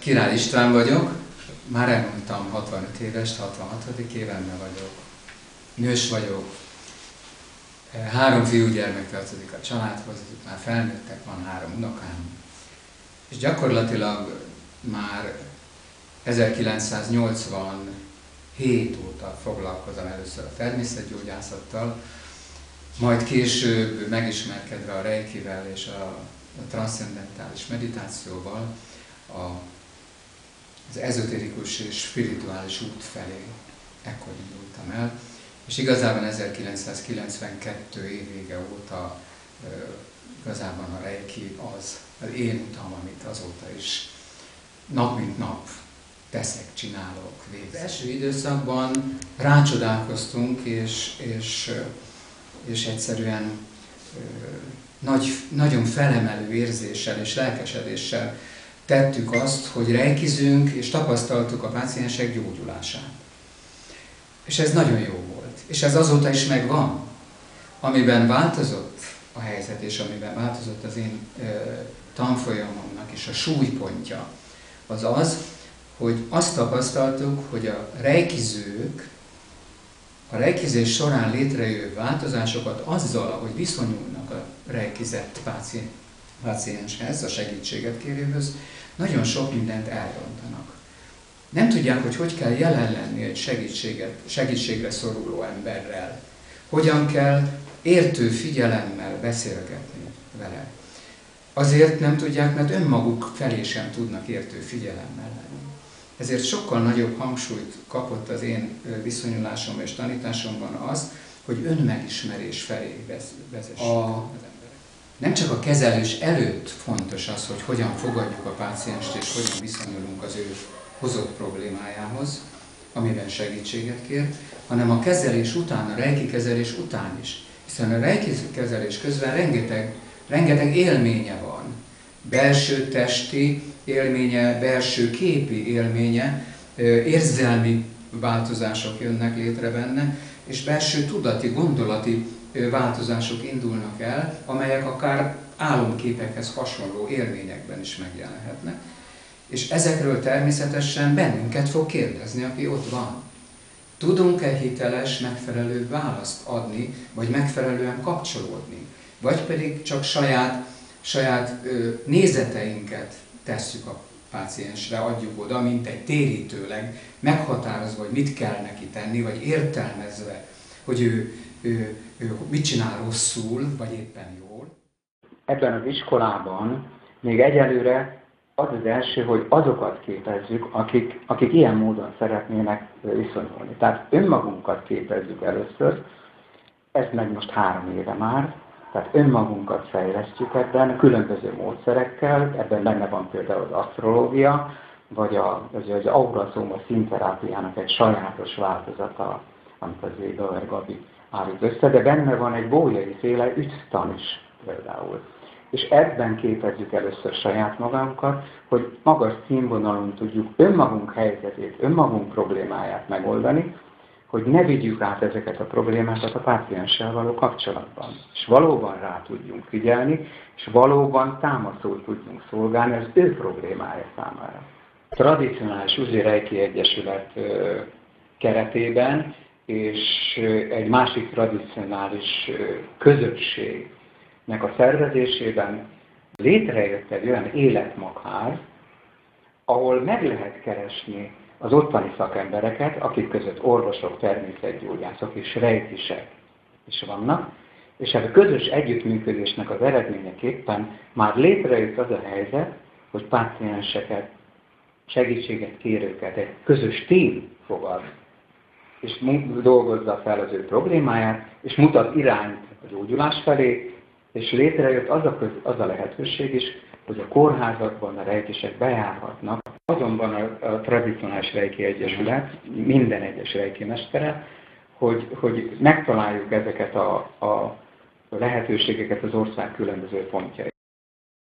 Király István vagyok, már elmondtam 65 éves, 66. évemben vagyok. Nős vagyok, 3 fiúgyermek tartozik a családhoz, már felnőttek, van 3 unokám. És gyakorlatilag már 1987 óta foglalkozom először a természetgyógyászattal, majd később megismerkedve a reikivel és a transzcendentális meditációval az ezotérikus és spirituális út felé ekkor indultam el. És igazából 1992 évvége óta igazából a reiki az én utam, amit azóta is nap mint nap teszek, csinálok, végzek. Az első időszakban rácsodálkoztunk, és egyszerűen nagyon felemelő érzéssel és lelkesedéssel tettük azt, hogy reikizünk, és tapasztaltuk a páciensek gyógyulását. És ez nagyon jó volt. És ez azóta is megvan. Amiben változott a helyzet, és amiben változott az én tanfolyamomnak is a súlypontja, az az, hogy azt tapasztaltuk, hogy a reikizők a reikizés során létrejövő változásokat azzal, ahogy viszonyulnak a reikizett pácienshez, a segítséget kérőhöz, nagyon sok mindent elrontanak. Nem tudják, hogy kell jelen lenni egy segítségre szoruló emberrel. Hogyan kell értő figyelemmel beszélgetni vele. Azért nem tudják, mert önmaguk felé sem tudnak értő figyelemmel lenni. Ezért sokkal nagyobb hangsúlyt kapott az én viszonyulásom és tanításomban az, hogy önmegismerés felé vezessük az emberek. Nem csak a kezelés előtt fontos az, hogy hogyan fogadjuk a pácienst és hogyan viszonyulunk az ő hozott problémájához, amiben segítséget kér, hanem a kezelés után, a reiki kezelés után is. Hiszen a reiki kezelés közben rengeteg élménye van. Belső testi élménye, belső képi élménye, érzelmi változások jönnek létre benne, és belső tudati, gondolati változások indulnak el, amelyek akár álomképekhez hasonló élményekben is megjelenhetnek. És ezekről természetesen bennünket fog kérdezni, aki ott van. Tudunk-e hiteles, megfelelő választ adni, vagy megfelelően kapcsolódni? Vagy pedig csak saját nézeteinket tesszük a páciensre, adjuk oda, mint egy térítőleg, meghatározva, hogy mit kell neki tenni, vagy értelmezve, hogy ő mit csinál rosszul, vagy éppen jól. Ebben az iskolában még egyelőre az az első, hogy azokat képezzük, akik ilyen módon szeretnének viszonyulni. Tehát önmagunkat képezzük először, ez meg most 3 éve már, tehát önmagunkat fejlesztjük ebben, különböző módszerekkel, ebben benne van például az asztrológia, vagy az aurazóma színterápiának egy sajátos változata, amit az Bauer Gabi állít össze, de benne van egy bolyai féle ügytan is például. És ebben képezzük először saját magunkat, hogy magas színvonalon tudjuk önmagunk helyzetét, önmagunk problémáját megoldani, hogy ne vigyük át ezeket a problémákat a pácienssel való kapcsolatban. És valóban rá tudjunk figyelni, és valóban támaszót tudjunk szolgálni az ő problémája számára. A tradicionális Uzsi Reiki Egyesület keretében és egy másik tradicionális közösségnek a szervezésében létrejött egy olyan életmagház, ahol meg lehet keresni az ottani szakembereket, akik között orvosok, természetgyógyászok és reikisek is vannak, és a közös együttműködésnek az eredményeképpen már létrejött az a helyzet, hogy pácienseket, segítséget kérőket egy közös tím fogad, és dolgozza fel az ő problémáját, és mutat irányt a gyógyulás felé, és létrejött az a lehetőség is, hogy a kórházakban a reikisek bejárhatnak. Azonban a tradicionális Reiki Egyesület, minden egyes reiki mestere, hogy megtaláljuk ezeket a lehetőségeket az ország különböző pontjain.